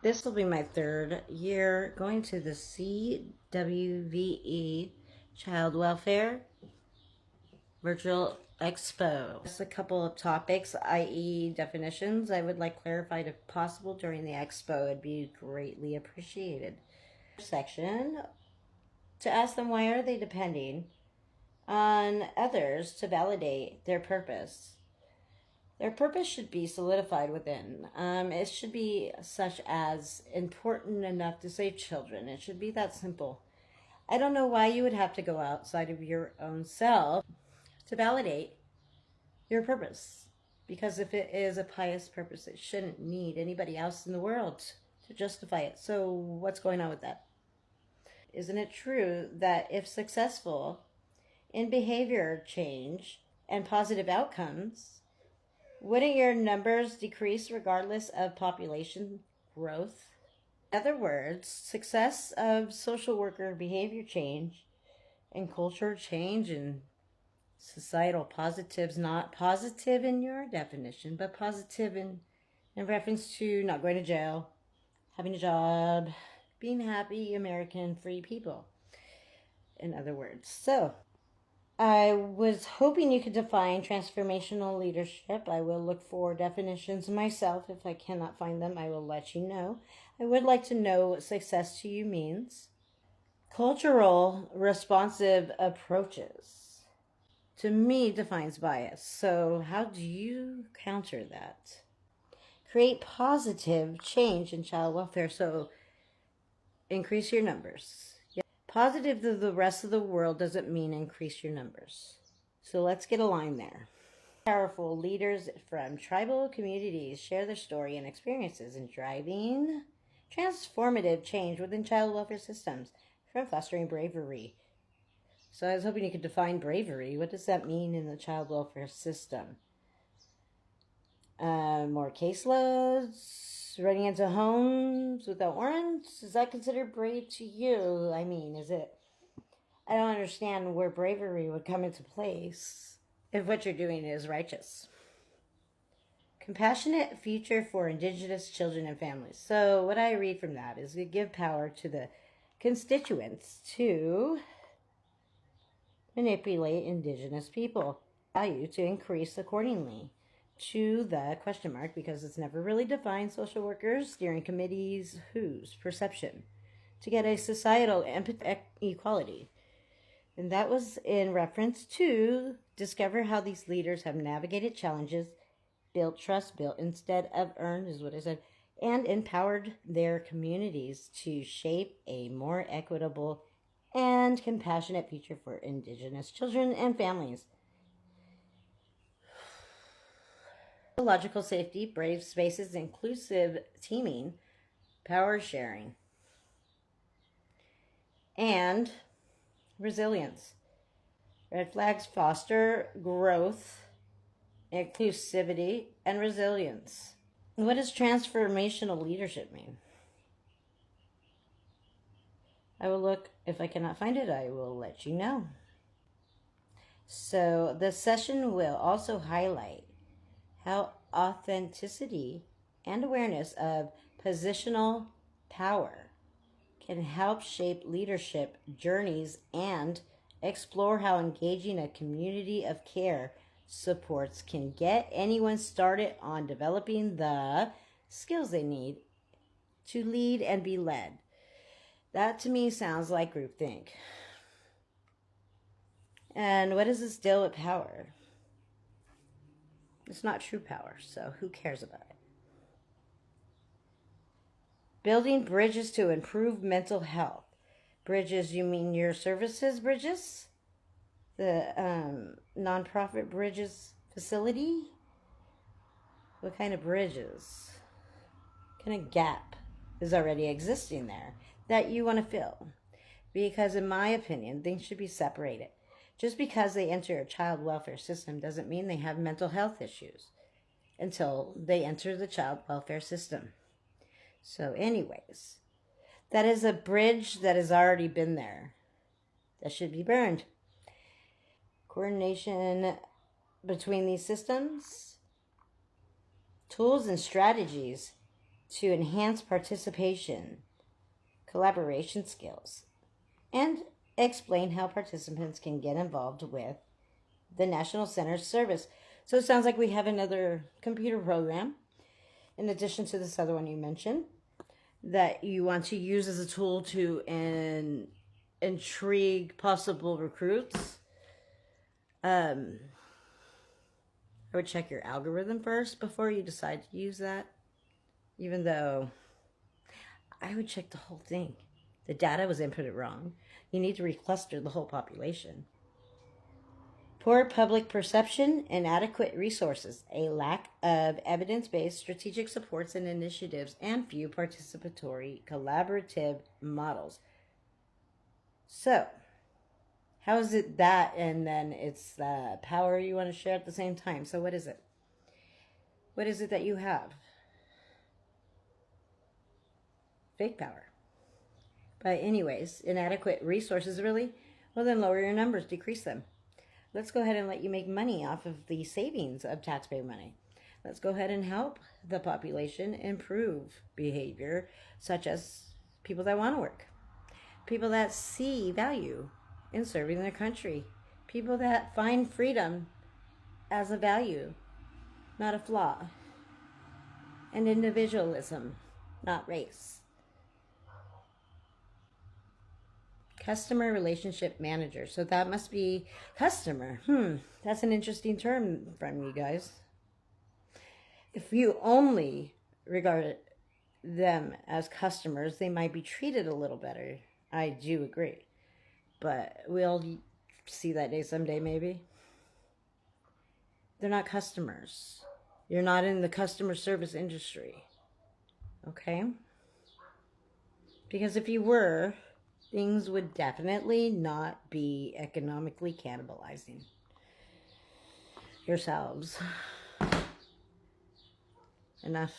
This will be my third year going to the CWVE Child Welfare Virtual Expo. Just a couple of topics, i.e. definitions, I would like clarified if possible during the expo. It'd be greatly appreciated. Section, to ask them why are they depending on others to validate their purpose. Their purpose should be solidified within. It should be such as important enough to save children. It should be that simple. I don't know why you would have to go outside of your own self to validate your purpose. Because if it is a pious purpose, it shouldn't need anybody else in the world to justify it. So, what's going on with that? Isn't it true that if successful in behavior change and positive outcomes, wouldn't your numbers decrease regardless of population growth? In other words, success of social worker behavior change and culture change and societal positives, not positive in your definition, but positive in reference to not going to jail, having a job, being happy American free people, in other words. So, I was hoping you could define transformational leadership. I will look for definitions myself. If I cannot find them, I will let you know. I would like to know what success to you means. Cultural responsive approaches, to me, defines bias. So, how do you counter that? Create positive change in child welfare. So, increase your numbers. Positive to the rest of the world doesn't mean increase your numbers. So let's get a line there. Powerful leaders from tribal communities share their story and experiences in driving transformative change within child welfare systems, from fostering bravery. So I was hoping you could define bravery. What does that mean in the child welfare system? More caseloads, running into homes without warrants. Is that considered brave to you? I mean, is it? I don't understand where bravery would come into place if what you're doing is righteous. Compassionate future for Indigenous children and families. So what I read from that is to give power to the constituents to manipulate Indigenous people. Value to increase accordingly to the question mark, because it's never really defined. Social workers, steering committees, whose perception to get a societal equality. And that was in reference to discover how these leaders have navigated challenges, built trust, built instead of earned, is what I said, and empowered their communities to shape a more equitable and compassionate future for Indigenous children and families. Logical safety, brave spaces, inclusive teaming, power sharing, and resilience. Red flags foster growth, inclusivity, and resilience. What does transformational leadership mean? I will look. If I cannot find it, I will let you know. So the session will also highlight how authenticity and awareness of positional power can help shape leadership journeys and explore how engaging a community of care supports can get anyone started on developing the skills they need to lead and be led. That to me sounds like groupthink. And what does this deal with power? It's not true power, so who cares about it? Building bridges to improve mental health. Bridges, you mean your services bridges? The nonprofit bridges facility? What kind of bridges? What kind of gap is already existing there that you want to fill? Because in my opinion, things should be separated. Just because they enter a child welfare system doesn't mean they have mental health issues until they enter the child welfare system. So anyways, that is a bridge that has already been there. That should be burned. Coordination between these systems, tools and strategies to enhance participation, collaboration skills, and explain how participants can get involved with the National Center's service. So it sounds like we have another computer program, in addition to this other one you mentioned, that you want to use as a tool to intrigue possible recruits. I would check your algorithm first before you decide to use that. Even though I would check the whole thing. The data was inputted wrong. You need to recluster the whole population. Poor public perception, inadequate resources, a lack of evidence-based strategic supports and initiatives, and few participatory collaborative models. So, how is it that, and then it's the power you want to share at the same time? So what is it? What is it that you have? Fake power. But anyways, inadequate resources, really? Well, then lower your numbers, decrease them. Let's go ahead and let you make money off of the savings of taxpayer money. Let's go ahead and help the population improve behavior, such as people that want to work, people that see value in serving their country, people that find freedom as a value, not a flaw, and individualism, not race. Customer relationship manager. So that must be customer. That's an interesting term from you guys. If you only regard them as customers, they might be treated a little better. I do agree. But we'll see that day someday, maybe. They're not customers. You're not in the customer service industry. Okay? Because if you were, things would definitely not be economically cannibalizing yourselves. Enough.